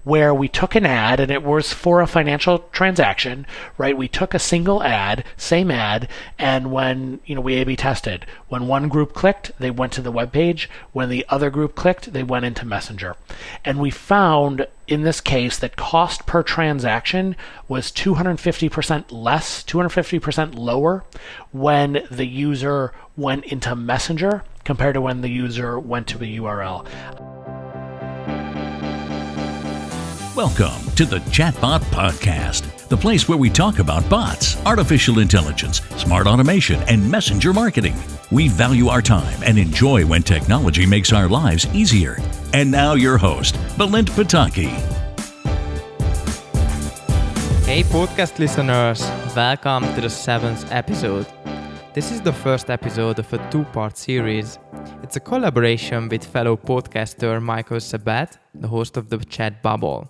where we took an ad and it was for a financial transaction, right? We took a single ad, same ad, and when, we A/B tested, when one group clicked, they went to the web page. When the other group clicked, they went into Messenger. And we found in this case that cost per transaction was 250% less, 250% lower when the user went into Messenger compared to when the user went to a URL. Welcome to the Chatbot Podcast, the place where we talk about bots, artificial intelligence, smart automation, and messenger marketing. We value our time and enjoy when technology makes our lives easier. And now your host, Balint Pataki. Hey podcast listeners, welcome to the 7th episode. This is the first episode of a two-part series. It's a collaboration with fellow podcaster Micheal Sabbat, the host of the Chat Bubble.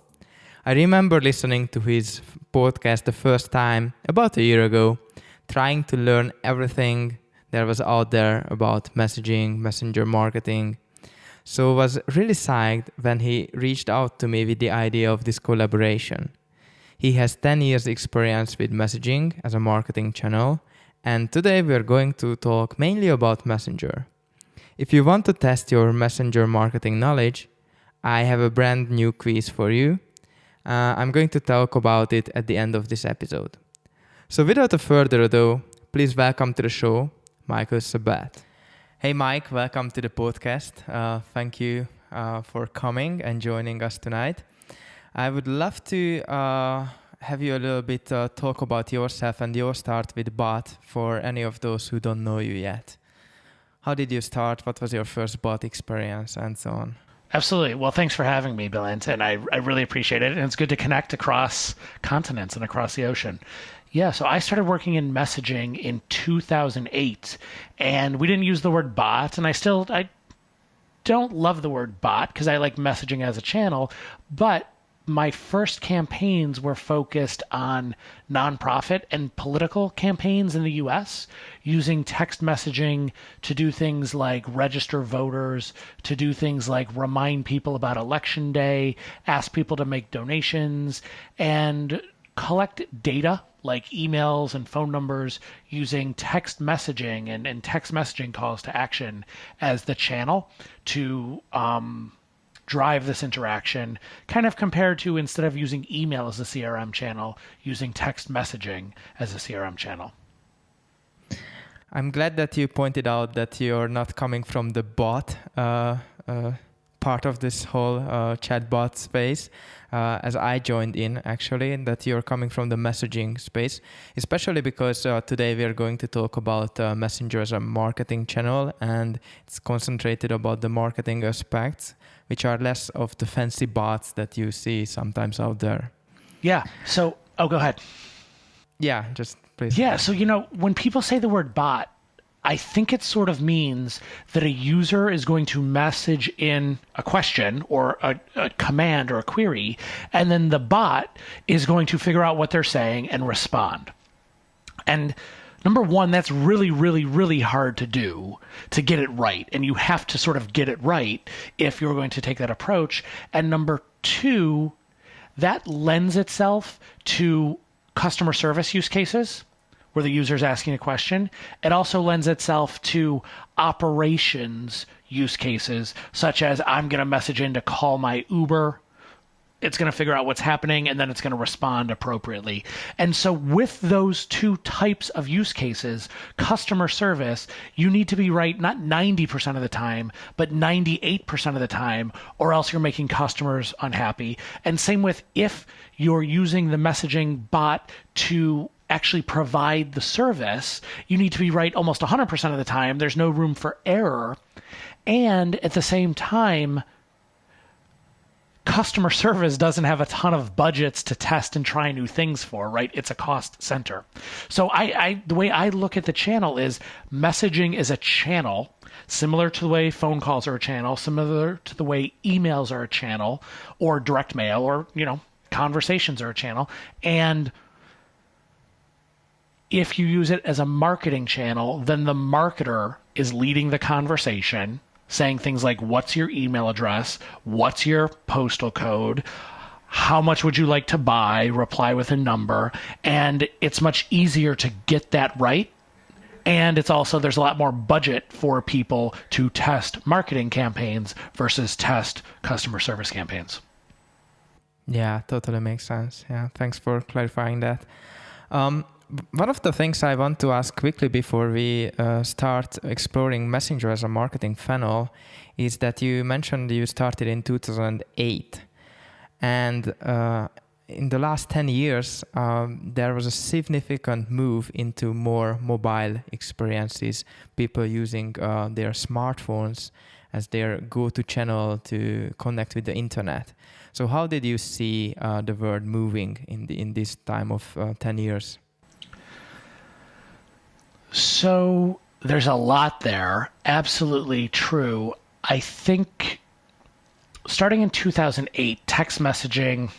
I remember listening to his podcast the first time about a year ago, trying to learn everything there was out there about messaging, messenger marketing. So I was really psyched when he reached out to me with the idea of this collaboration. He has 10 years experience with messaging as a marketing channel, and today we are going to talk mainly about Messenger. If you want to test your Messenger marketing knowledge, I have a brand new quiz for you. I'm going to talk about it at the end of this episode. So without further ado, please welcome to the show, Micheal Sabbat. Hey Mike, welcome to the podcast. Thank you for coming and joining us tonight. I would love to have you a little bit talk about yourself and your start with bot for any of those who don't know you yet. How did you start? What was your first bot experience and so on? Absolutely. Well, thanks for having me, Balint, and I really appreciate it. And it's good to connect across continents and across the ocean. Yeah, so I started working in messaging in 2008, and we didn't use the word bot, and I don't love the word bot because I like messaging as a channel, but my first campaigns were focused on nonprofit and political campaigns in the US, using text messaging to do things like register voters, to do things like remind people about election day, ask people to make donations, and collect data like emails and phone numbers using text messaging and text messaging calls to action as the channel to drive this interaction, kind of compared to instead of using email as a CRM channel, using text messaging as a CRM channel. I'm glad that you pointed out that you're not coming from the bot part of this whole chatbot space, as I joined in actually, and that you're coming from the messaging space, especially because today we are going to talk about Messenger as a marketing channel, and it's concentrated about the marketing aspects, which are less of the fancy bots that you see sometimes out there. Yeah. So, go ahead. Yeah, just please. Yeah. So, when people say the word bot, I think it sort of means that a user is going to message in a question or a command or a query, and then the bot is going to figure out what they're saying and respond. And number one, that's really, really, really hard to do, to get it right. And you have to sort of get it right if you're going to take that approach. And number two, that lends itself to customer service use cases where the user is asking a question. It also lends itself to operations use cases, such as I'm going to message in to call my Uber. It's going to figure out what's happening, and then it's going to respond appropriately. And so with those two types of use cases, customer service, you need to be right not 90% of the time, but 98% of the time, or else you're making customers unhappy. And same with if you're using the messaging bot to actually provide the service, you need to be right almost 100% of the time. There's no room for error. And at the same time, customer service doesn't have a ton of budgets to test and try new things for, right? It's a cost center. So the way I look at the channel is messaging is a channel, similar to the way phone calls are a channel, similar to the way emails are a channel, or direct mail, or, conversations are a channel. And if you use it as a marketing channel, then the marketer is leading the conversation, saying things like, what's your email address? What's your postal code? how much would you like to buy, reply with a number, and it's much easier to get that right. And it's also, there's a lot more budget for people to test marketing campaigns versus test customer service campaigns. Yeah, totally makes sense. Yeah, thanks for clarifying that. One of the things I want to ask quickly before we start exploring Messenger as a marketing funnel is that you mentioned you started in 2008. And in the last 10 years, there was a significant move into more mobile experiences, people using their smartphones as their go-to channel to connect with the internet. So how did you see the world moving in this time of 10 years? So there's a lot there. Absolutely true. I think starting in 2008, text messaging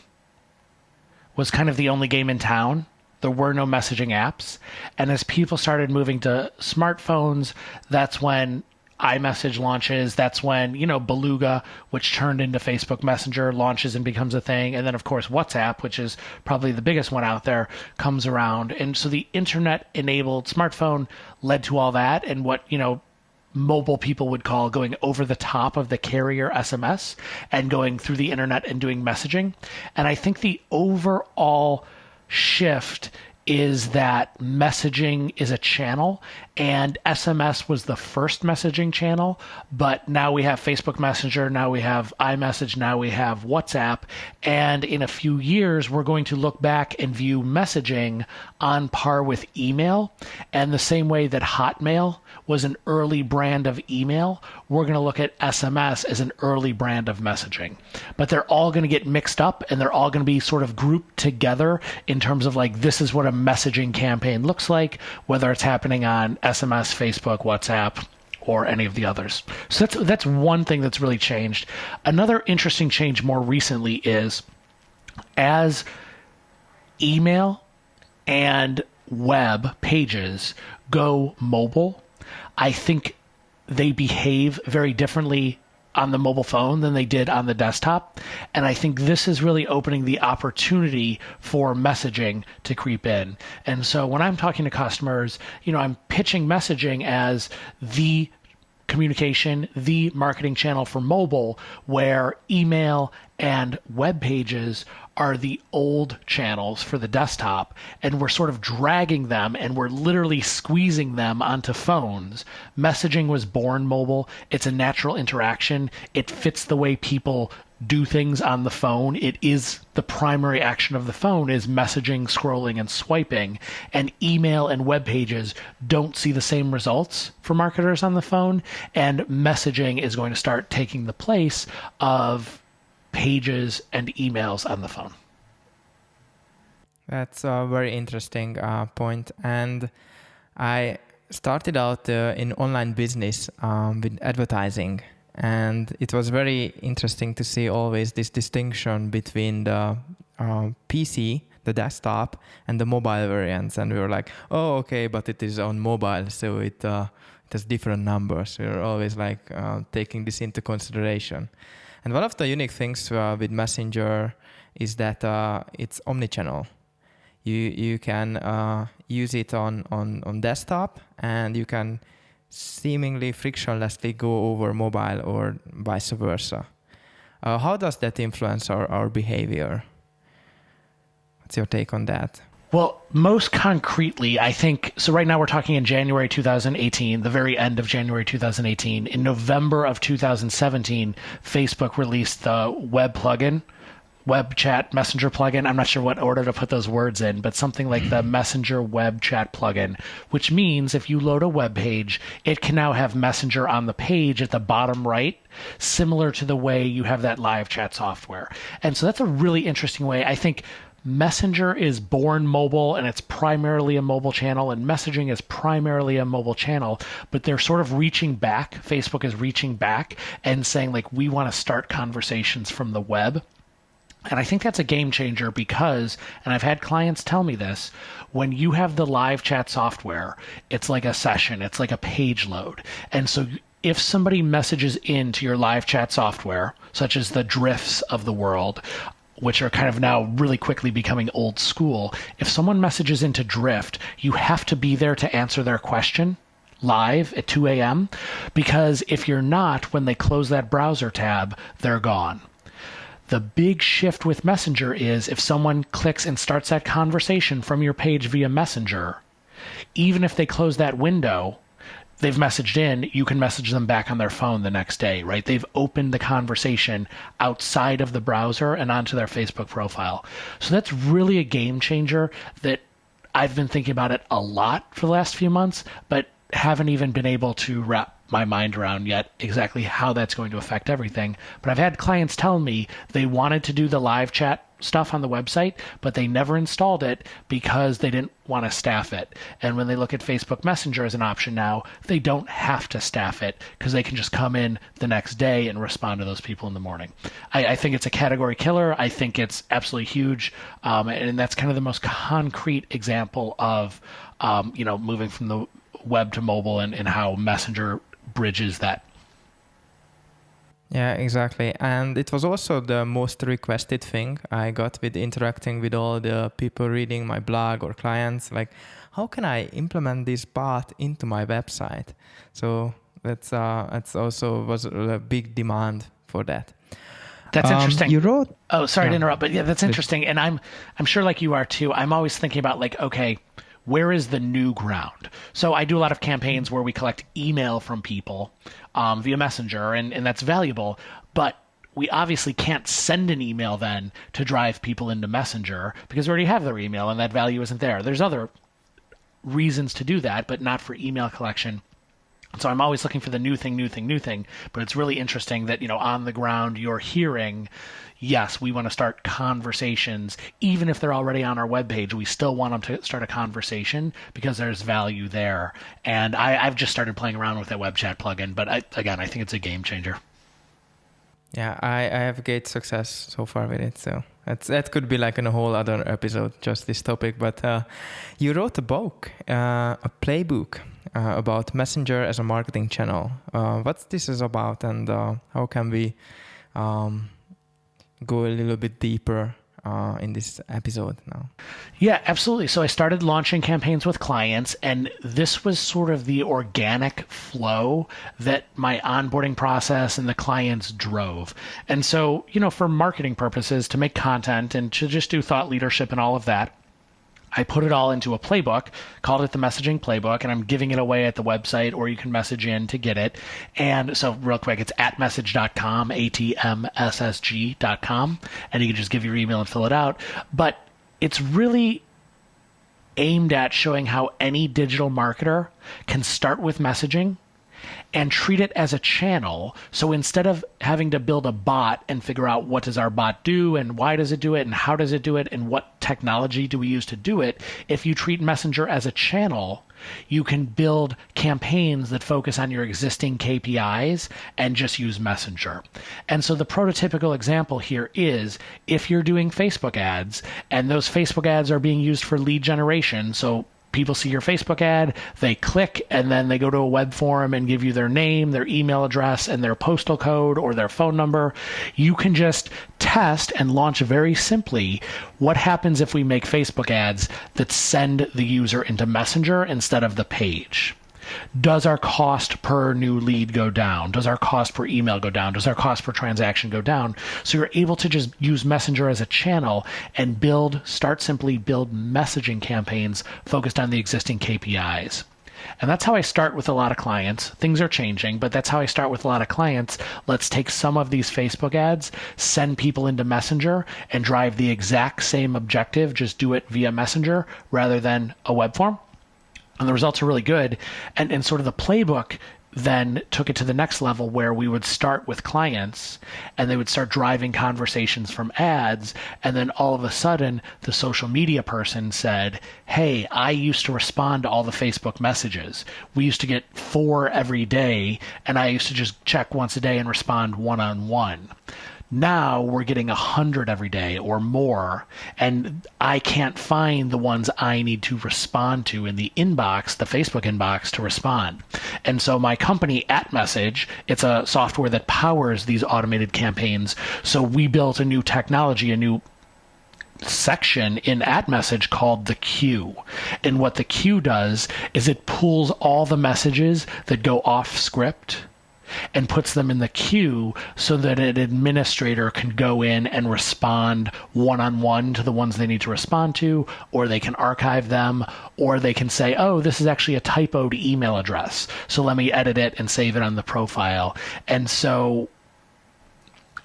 was kind of the only game in town. There were no messaging apps. And as people started moving to smartphones, that's when iMessage launches. That's when, Beluga, which turned into Facebook Messenger, launches and becomes a thing. And then, of course, WhatsApp, which is probably the biggest one out there, comes around. And so the internet-enabled smartphone led to all that. And what, mobile people would call going over the top of the carrier SMS and going through the internet and doing messaging. And I think the overall shift is that messaging is a channel, and SMS was the first messaging channel, but now we have Facebook Messenger, now we have iMessage, now we have WhatsApp, and in a few years, we're going to look back and view messaging on par with email, and the same way that Hotmail was an early brand of email, we're going to look at SMS as an early brand of messaging. But they're all going to get mixed up, and they're all going to be sort of grouped together in terms of like, this is what a messaging campaign looks like, whether it's happening on SMS, Facebook, WhatsApp, or any of the others. So that's one thing that's really changed. Another interesting change more recently is as email and web pages go mobile, I think they behave very differently on the mobile phone than they did on the desktop. And I think this is really opening the opportunity for messaging to creep in. And so when I'm talking to customers, I'm pitching messaging as the communication, the marketing channel for mobile, where email and web pages are the old channels for the desktop, and we're sort of dragging them and we're literally squeezing them onto phones. Messaging was born mobile. It's a natural interaction. It fits the way people do things on the phone. It is the primary action of the phone is messaging, scrolling, and swiping. And email and web pages don't see the same results for marketers on the phone. And messaging is going to start taking the place of pages and emails on the phone. That's a very interesting point. And I started out in online business with advertising. And it was very interesting to see always this distinction between the PC, the desktop, and the mobile variants. And we were like, oh, okay, but it is on mobile, so it has different numbers. We were always like taking this into consideration. And one of the unique things with Messenger is that it's omnichannel. You can use it on desktop, and you can seemingly frictionlessly go over mobile or vice versa. How does that influence our behavior? What's your take on that? Well, most concretely, I think, so right now we're talking in January 2018, the very end of January 2018. In November of 2017, Facebook released the web plugin, web chat messenger plugin. I'm not sure what order to put those words in, but something like the messenger web chat plugin, which means if you load a web page, it can now have messenger on the page at the bottom right, similar to the way you have that live chat software. And so that's a really interesting way. I think Messenger is born mobile, and it's primarily a mobile channel, and messaging is primarily a mobile channel, but they're sort of reaching back. Facebook is reaching back and saying, like, we want to start conversations from the web. And I think that's a game changer because, and I've had clients tell me this, when you have the live chat software, it's like a session, it's like a page load. And so if somebody messages into your live chat software, such as the Drifts of the world, which are kind of now really quickly becoming old school. If someone messages into Drift, you have to be there to answer their question live at 2 a.m. because if you're not, when they close that browser tab, they're gone. The big shift with Messenger is if someone clicks and starts that conversation from your page via Messenger, even if they close that window, they've messaged in, you can message them back on their phone the next day, right? They've opened the conversation outside of the browser and onto their Facebook profile. So that's really a game changer that I've been thinking about it a lot for the last few months, but haven't even been able to wrap my mind around yet exactly how that's going to affect everything. But I've had clients tell me they wanted to do the live chat stuff on the website, but they never installed it because they didn't want to staff it. And when they look at Facebook Messenger as an option now, they don't have to staff it because they can just come in the next day and respond to those people in the morning. I think it's a category killer. I think it's absolutely huge. And that's kind of the most concrete example of, moving from the web to mobile and how Messenger bridges that. Yeah, exactly. And it was also the most requested thing I got with interacting with all the people reading my blog or clients. Like, how can I implement this bot into my website? So that's also was a big demand for that. That's interesting. You wrote. Oh, sorry to interrupt, but yeah, that's interesting. And I'm sure like you are too. I'm always thinking about like, okay, where is the new ground? So I do a lot of campaigns where we collect email from people via Messenger, and that's valuable. But we obviously can't send an email then to drive people into Messenger because we already have their email and that value isn't there. There's other reasons to do that, but not for email collection. So I'm always looking for the new thing. But it's really interesting that, on the ground you're hearing, yes, we want to start conversations. Even if they're already on our webpage, we still want them to start a conversation because there's value there. And I've just started playing around with that web chat plugin. But I think it's a game changer. Yeah, I have great success so far with it. So that could be like in a whole other episode, just this topic. But you wrote a book, a playbook about Messenger as a marketing channel. What this is about, and how can we go a little bit deeper in this episode now? Yeah, absolutely. So I started launching campaigns with clients, and this was sort of the organic flow that my onboarding process and the clients drove. And so, for marketing purposes, to make content and to just do thought leadership and all of that, I put it all into a playbook, called it the Messaging Playbook, and I'm giving it away at the website, or you can message in to get it. And so real quick, it's atmessage.com, atmssg.com, and you can just give your email and fill it out. But it's really aimed at showing how any digital marketer can start with messaging and treat it as a channel. So instead of having to build a bot and figure out what does our bot do and why does it do it and how does it do it and what technology do we use to do it, if you treat Messenger as a channel, you can build campaigns that focus on your existing KPIs and just use Messenger. And so the prototypical example here is if you're doing Facebook ads and those Facebook ads are being used for lead generation, so people see your Facebook ad, they click, and then they go to a web form and give you their name, their email address, and their postal code or their phone number. You can just test and launch very simply what happens if we make Facebook ads that send the user into Messenger instead of the page. Does our cost per new lead go down? Does our cost per email go down? Does our cost per transaction go down? So you're able to just use Messenger as a channel and start simply build messaging campaigns focused on the existing KPIs. And that's how I start with a lot of clients. Things are changing, but that's how I start with a lot of clients. Let's take some of these Facebook ads, send people into Messenger, and drive the exact same objective. Just do it via Messenger rather than a web form. And the results are really good. And sort of the playbook then took it to the next level where we would start with clients and they would start driving conversations from ads. And then all of a sudden, the social media person said, hey, I used to respond to all the Facebook messages. We used to get 4 every day, and I used to just check once a day and respond one-on-one. Now we're getting 100 every day or more, and I can't find the ones I need to respond to in the inbox, the Facebook inbox, to respond. And so my company, @Message, it's a software that powers these automated campaigns. So we built a new technology, a new section in @Message called the queue. And what the queue does is it pulls all the messages that go off script and puts them in the queue so that an administrator can go in and respond one-on-one to the ones they need to respond to, or they can archive them, or they can say, oh, this is actually a typoed email address, so let me edit it and save it on the profile. And so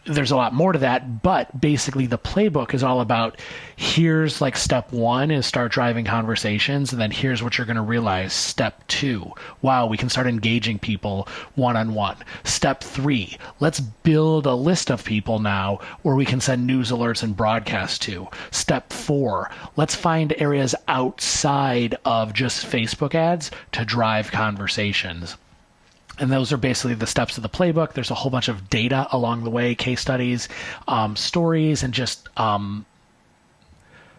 there's a lot more to that, but basically the playbook is all about, here's like step 1 is start driving conversations, and then here's what you're going to realize. Step 2, wow, we can start engaging people one-on-one. Step 3, let's build a list of people now where we can send news alerts and broadcasts to. Step 4, let's find areas outside of just Facebook ads to drive conversations. And those are basically the steps of the playbook. There's a whole bunch of data along the way, case studies, stories, and just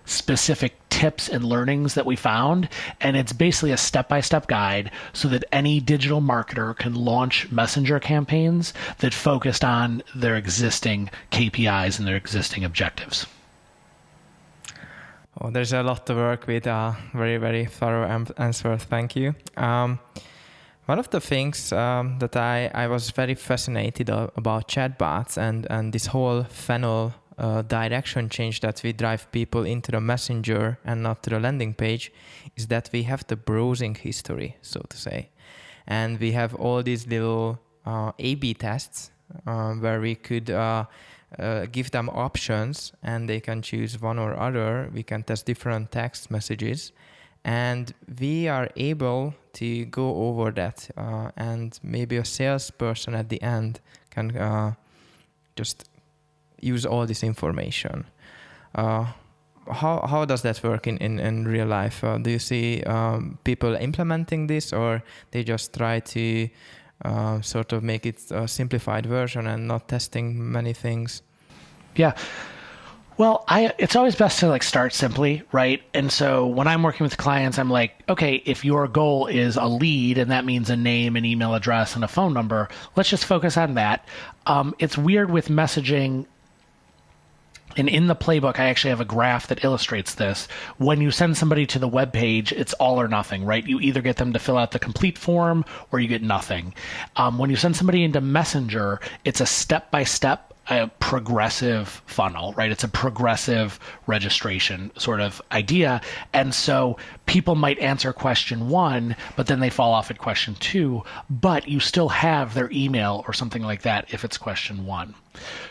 specific tips and learnings that we found. And it's basically a step-by-step guide so that any digital marketer can launch messenger campaigns that focused on their existing KPIs and their existing objectives. Oh, there's a lot to work with. Very, very thorough answer. Thank you. One of the things that I was very fascinated about chatbots and this whole funnel direction change that we drive people into the messenger and not to the landing page is that we have the browsing history, so to say. And we have all these little A/B tests where we could give them options and they can choose one or other. We can test different text messages. And we are able to go over that, and maybe a salesperson at the end can just use all this information. How does that work in real life? Do you see people implementing this, or they just try to sort of make it a simplified version and not testing many things? Yeah. Well, it's always best to like start simply, right? And so when I'm working with clients, I'm like, okay, if your goal is a lead and that means a name, an email address, and a phone number, let's just focus on that. It's weird with messaging. And in the playbook, I actually have a graph that illustrates this. When you send somebody to the web page, it's all or nothing, right? You either get them to fill out the complete form or you get nothing. When you send somebody into Messenger, it's a step-by-step, a progressive funnel, right? It's a progressive registration sort of idea. And so people might answer question 1, but then they fall off at question 2, but you still have their email or something like that if it's question 1.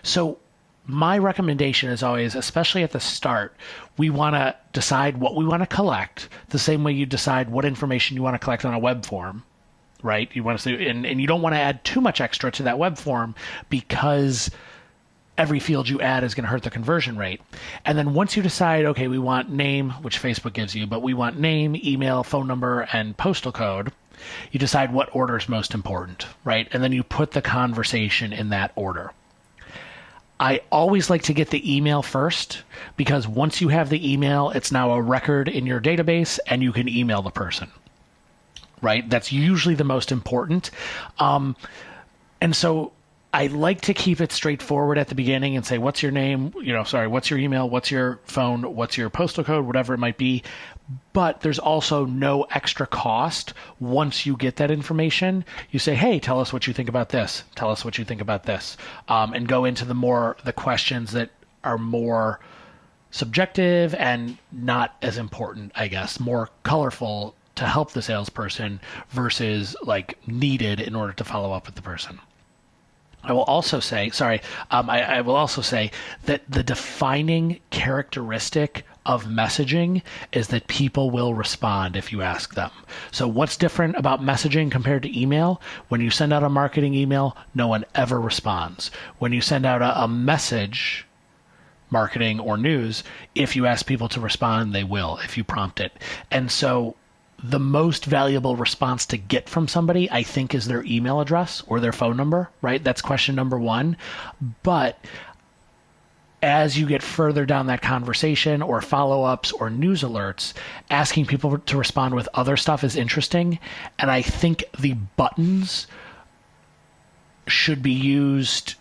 So my recommendation is always, especially at the start, we want to decide what we want to collect the same way you decide what information you want to collect on a web form, right? You want to see, and you don't want to add too much extra to that web form because every field you add is going to hurt the conversion rate. And then once you decide, okay, we want name, which Facebook gives you, but we want name, email, phone number, and postal code, you decide what order is most important, right? And then you put the conversation in that order. I always like to get the email first because once you have the email, it's now a record in your database and you can email the person, right? That's usually the most important. And so I like to keep it straightforward at the beginning and say, what's your name? What's your email? What's your phone? What's your postal code? Whatever it might be. But there's also no extra cost. Once you get that information, you say, hey, tell us what you think about this. Tell us what you think about this. And go into the questions that are more subjective and not as important, I guess, more colorful to help the salesperson versus like needed in order to follow up with the person. I will also say, I will also say that the defining characteristic of messaging is that people will respond if you ask them. So what's different about messaging compared to email? When you send out a marketing email, no one ever responds. When you send out a message, marketing or news, if you ask people to respond, they will, if you prompt it. And so the most valuable response to get from somebody, I think, is their email address or their phone number, right? That's question number 1. But as you get further down that conversation or follow-ups or news alerts, asking people to respond with other stuff is interesting. And I think the buttons should be used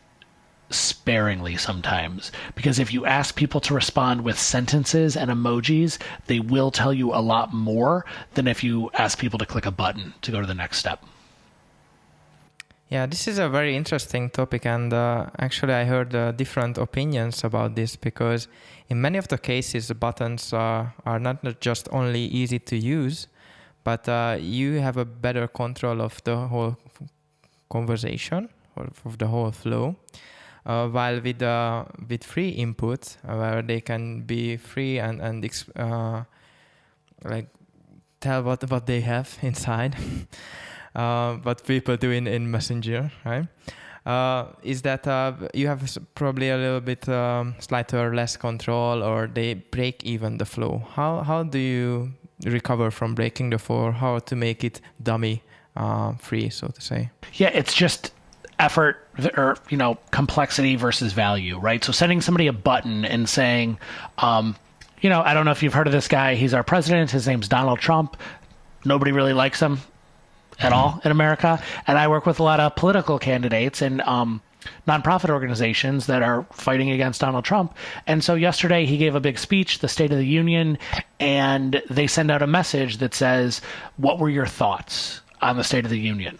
sparingly sometimes, because if you ask people to respond with sentences and emojis, they will tell you a lot more than if you ask people to click a button to go to the next step. Yeah, this is a very interesting topic, and actually I heard different opinions about this, because in many of the cases the buttons are not just only easy to use, but you have a better control of the whole conversation or of the whole flow. While with free input, where they can be free and like tell what they have inside, what people do in Messenger, right? Is that you have probably a little bit slighter less control, or they break even the flow. How do you recover from breaking the flow? How to make it dummy free, so to say? Yeah, it's just effort or complexity versus value, right? So sending somebody a button and saying, I don't know if you've heard of this guy. He's our president. His name's Donald Trump. Nobody really likes him at all in America. And I work with a lot of political candidates and nonprofit organizations that are fighting against Donald Trump. And so yesterday he gave a big speech, the State of the Union, and they send out a message that says, what were your thoughts on the State of the Union?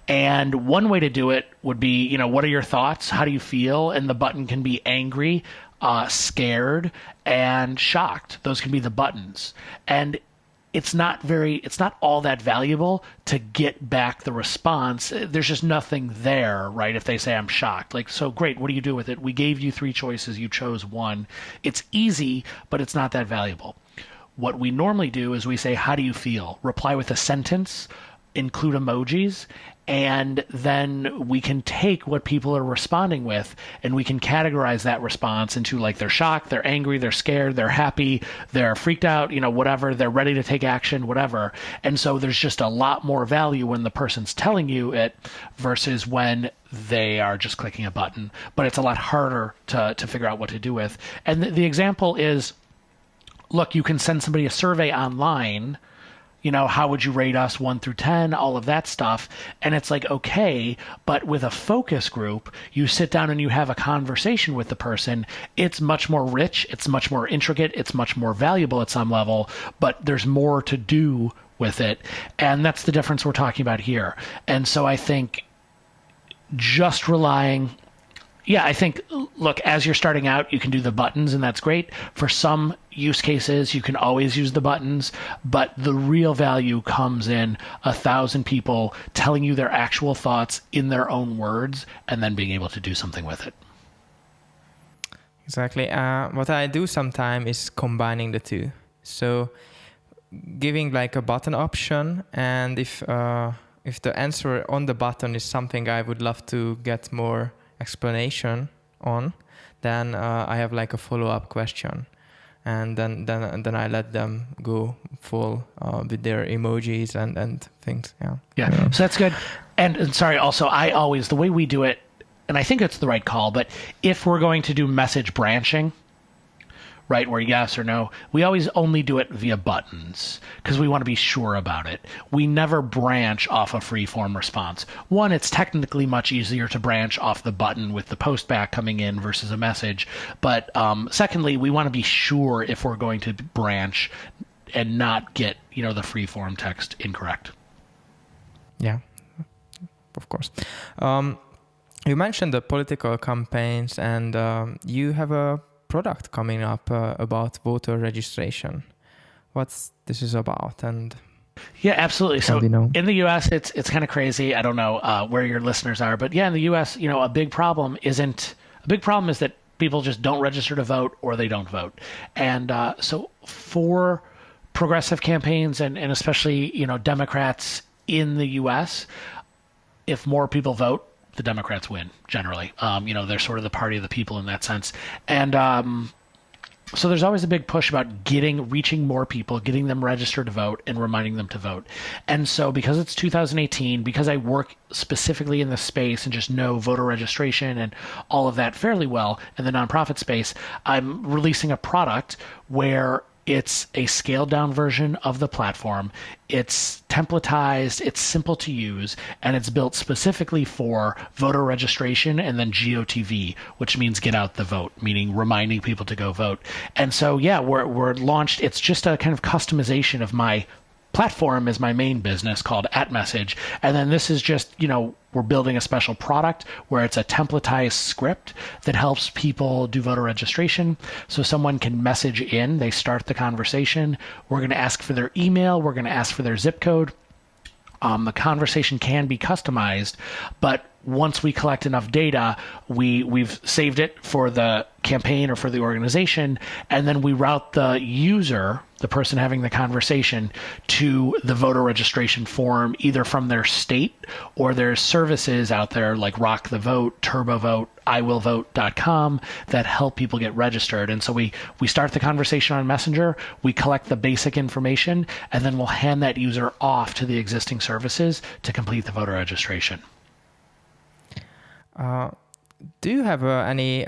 And one way to do it would be, what are your thoughts? How do you feel? And the button can be angry, scared, and shocked. Those can be the buttons. And it's not all that valuable to get back the response. There's just nothing there, right? If they say, I'm shocked, like, so great, what do you do with it? We gave you 3 choices. You chose one. It's easy, but it's not that valuable. What we normally do is we say, how do you feel? Reply with a sentence, include emojis, and then we can take what people are responding with and we can categorize that response into, like, they're shocked, they're angry, they're scared, they're happy, they're freaked out, whatever, they're ready to take action, whatever. And so there's just a lot more value when the person's telling you it versus when they are just clicking a button. But it's a lot harder to figure out what to do with. And the example is, look, you can send somebody a survey online, how would you rate us 1 through 10, all of that stuff. And it's like, okay, but with a focus group, you sit down and you have a conversation with the person. It's much more rich. It's much more intricate. It's much more valuable at some level, but there's more to do with it. And that's the difference we're talking about here. And so I think just relying, look, as you're starting out, you can do the buttons and that's great. For some use cases, you can always use the buttons, but the real value comes in 1,000 people telling you their actual thoughts in their own words and then being able to do something with it. Exactly. What I do sometimes is combining the two. So giving like a button option, and if the answer on the button is something I would love to get more explanation on, then I have like a follow-up question, and then I let them go full with their emojis and things. Yeah. So that's good. And sorry, also, the way we do it, and I think it's the right call, but if we're going to do message branching, right, where yes or no, we always only do it via buttons because we want to be sure about it. We never branch off a free-form response. One, it's technically much easier to branch off the button with the post back coming in versus a message. But secondly, we want to be sure if we're going to branch and not get, the free-form text incorrect. Yeah, of course. You mentioned the political campaigns, and you have a product coming up about voter registration. What's this is about? And yeah, absolutely. So in the U.S., it's kind of crazy. I don't know where your listeners are, but yeah, in the U.S., a big problem is that people just don't register to vote or they don't vote. And so for progressive campaigns and especially Democrats in the U.S., if more people vote, the Democrats win generally. They're sort of the party of the people in that sense. And So there's always a big push about reaching more people, getting them registered to vote, and reminding them to vote. And so because it's 2018, because I work specifically in the space and just know voter registration and all of that fairly well in the nonprofit space, I'm releasing a product where it's a scaled down version of the platform. It's templatized, it's simple to use, and it's built specifically for voter registration and then GOTV, which means get out the vote, meaning reminding people to go vote. And so, yeah, we're launched. It's just a kind of customization of my platform is my main business called @Message. And then this is just, we're building a special product where it's a templatized script that helps people do voter registration. So someone can message in, they start the conversation. We're going to ask for their email. We're going to ask for their zip code. The conversation can be customized, but once we collect enough data, we've saved it for the campaign or for the organization, and then we route the user, the person having the conversation, to the voter registration form, either from their state or there's services out there like Rock the Vote, TurboVote, iwillvote.com that help people get registered. And so we start the conversation on Messenger, we collect the basic information, and then we'll hand that user off to the existing services to complete the voter registration. Do you have any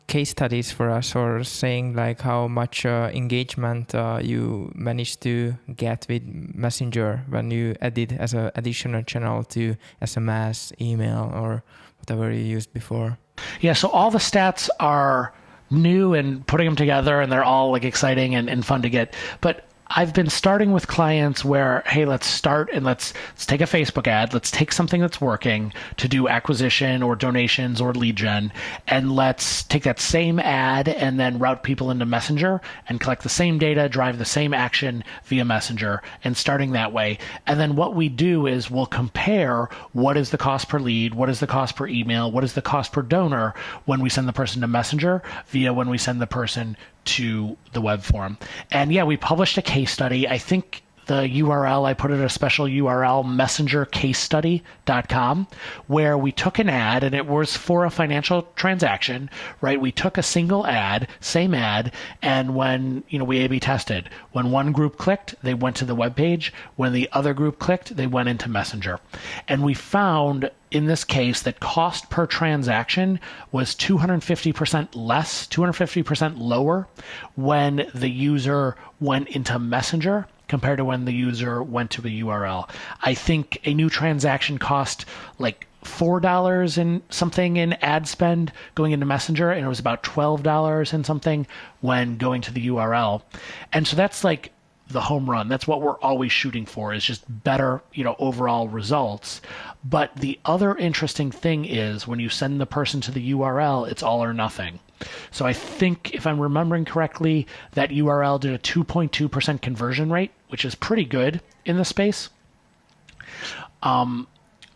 case studies for us, or saying like how much engagement you managed to get with Messenger when you added as an additional channel to SMS, email, or whatever you used before? Yeah, so all the stats are new and putting them together, and they're all like exciting and fun to get. But I've been starting with clients where, hey, let's start and let's take a Facebook ad. Let's take something that's working to do acquisition or donations or lead gen, and let's take that same ad and then route people into Messenger and collect the same data, drive the same action via Messenger, and starting that way. And then what we do is we'll compare what is the cost per lead, what is the cost per email, what is the cost per donor when we send the person to Messenger via when we send the person to the web form. And yeah, we published a case study. I think the URL, I put it a special URL, messengercasestudy.com, where we took an ad and it was for a financial transaction, right? We took a single ad, same ad, and when, we A/B tested, when one group clicked, they went to the web page. When the other group clicked, they went into Messenger. And we found in this case that cost per transaction was 250% less, 250% lower when the user went into Messenger compared to when the user went to the URL. I think a new transaction cost like $4 and something in ad spend going into Messenger, and it was about $12 and something when going to the URL. And so that's like the home run. That's what we're always shooting for, is just better, overall results. But the other interesting thing is when you send the person to the URL, it's all or nothing. So I think, if I'm remembering correctly, that URL did a 2.2% conversion rate, which is pretty good in the space.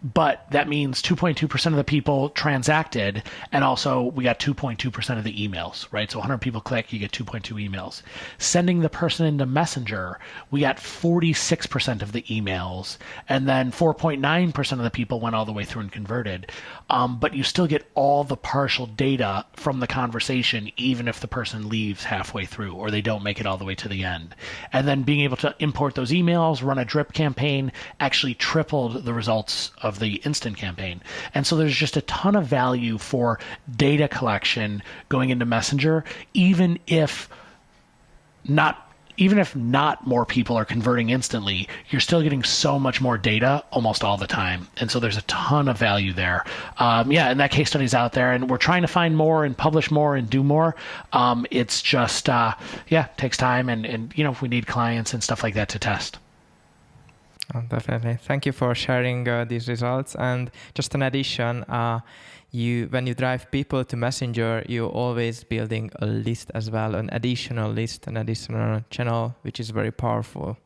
But that means 2.2% of the people transacted, and also we got 2.2% of the emails, right? So 100 people click, you get 2.2 emails. Sending the person into Messenger, we got 46% of the emails, and then 4.9% of the people went all the way through and converted. But you still get all the partial data from the conversation, even if the person leaves halfway through or they don't make it all the way to the end. And then being able to import those emails, run a drip campaign, actually tripled the results of the instant campaign. And so there's just a ton of value for data collection going into Messenger, even if not more people are converting instantly, you're still getting so much more data almost all the time. And so there's a ton of value there. And that case study's out there, and we're trying to find more and publish more and do more. It's just, takes time, and we need clients and stuff like that to test. Oh, definitely. Thank you for sharing these results. And just an addition, when you drive people to Messenger, you're always building a list as well, an additional list, an additional channel, which is very powerful.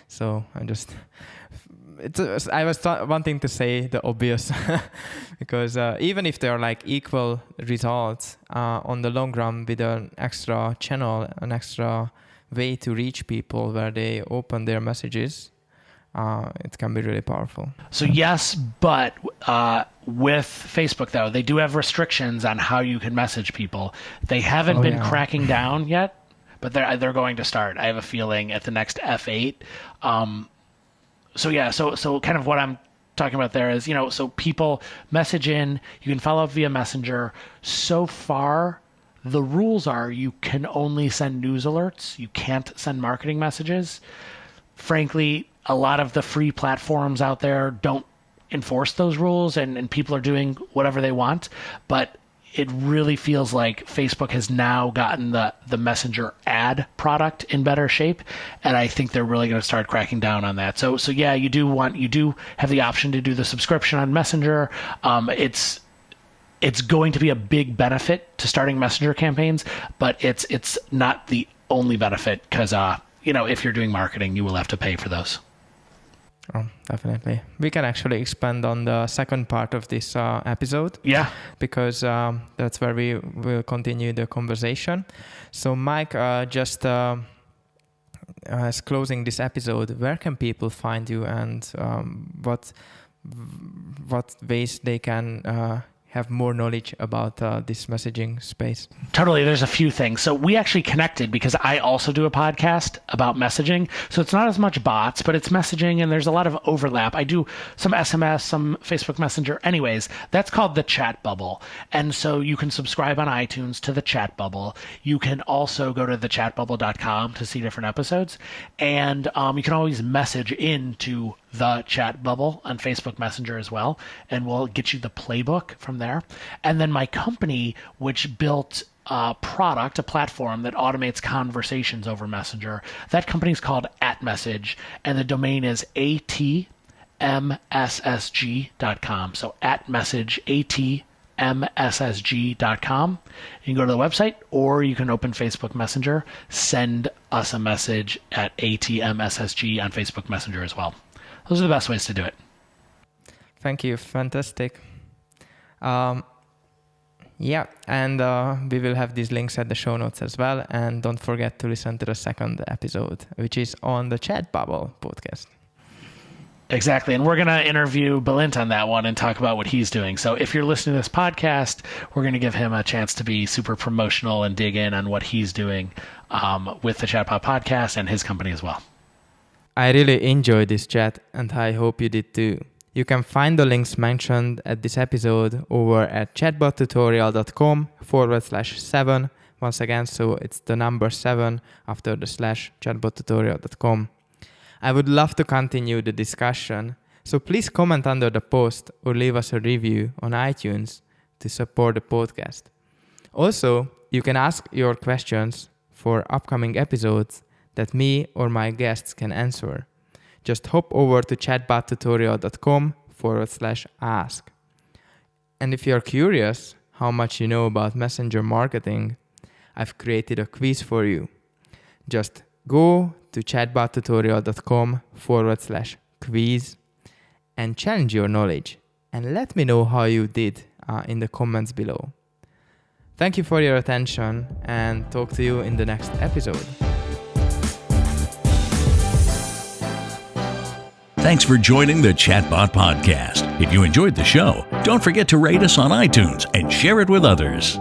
So I was wanting to say the obvious, because even if they are like equal results, on the long run, with an extra channel, an extra way to reach people where they open their messages, it can be really powerful. So yes, but with Facebook, though, they do have restrictions on how you can message people. They haven't been cracking down yet, but they're going to start. I have a feeling at the next F8. So kind of what I'm talking about there is, so people message in, you can follow up via Messenger. So far, the rules are you can only send news alerts. You can't send marketing messages. Frankly, a lot of the free platforms out there don't enforce those rules, and people are doing whatever they want. But it really feels like Facebook has now gotten the Messenger ad product in better shape, and I think they're really going to start cracking down on that. So yeah, you do have the option to do the subscription on Messenger. It's going to be a big benefit to starting Messenger campaigns, but it's not the only benefit, because if you're doing marketing, you will have to pay for those. Oh, definitely. We can actually expand on the second part of this episode. Yeah. Because that's where we will continue the conversation. So Mike, just as closing this episode, where can people find you, and what ways they can have more knowledge about this messaging space? Totally. There's a few things. So we actually connected because I also do a podcast about messaging. So it's not as much bots, but it's messaging, and there's a lot of overlap. I do some SMS, some Facebook Messenger. Anyways, that's called the Chat Bubble. And so you can subscribe on iTunes to the Chat Bubble. You can also go to thechatbubble.com to see different episodes. And you can always message into the Chat Bubble on Facebook Messenger as well, and we'll get you the playbook from there. And then my company, which built a platform that automates conversations over Messenger, that company is called @message, and the domain is atmssg.com. So @message, atmssg.com. You can go to the website, or you can open Facebook Messenger, send us a message at atmssg on Facebook Messenger as well. Those are the best ways to do it. Thank you. Fantastic. And we will have these links at the show notes as well. And don't forget to listen to the second episode, which is on the Chat Bubble podcast. Exactly. And we're going to interview Balint on that one and talk about what he's doing. So if you're listening to this podcast, we're going to give him a chance to be super promotional and dig in on what he's doing with the Chatbot podcast and his company as well. I really enjoyed this chat, and I hope you did too. You can find the links mentioned at this episode over at chatbottutorial.com/7. Once again, so it's the number 7 after the / chatbottutorial.com. I would love to continue the discussion, so please comment under the post or leave us a review on iTunes to support the podcast. Also, you can ask your questions for upcoming episodes that me or my guests can answer. Just hop over to chatbottutorial.com/ask. And if you're curious how much you know about messenger marketing, I've created a quiz for you. Just go to chatbottutorial.com/quiz and challenge your knowledge, and let me know how you did in the comments below. Thank you for your attention, and talk to you in the next episode. Thanks for joining the Chatbot Podcast. If you enjoyed the show, don't forget to rate us on iTunes and share it with others.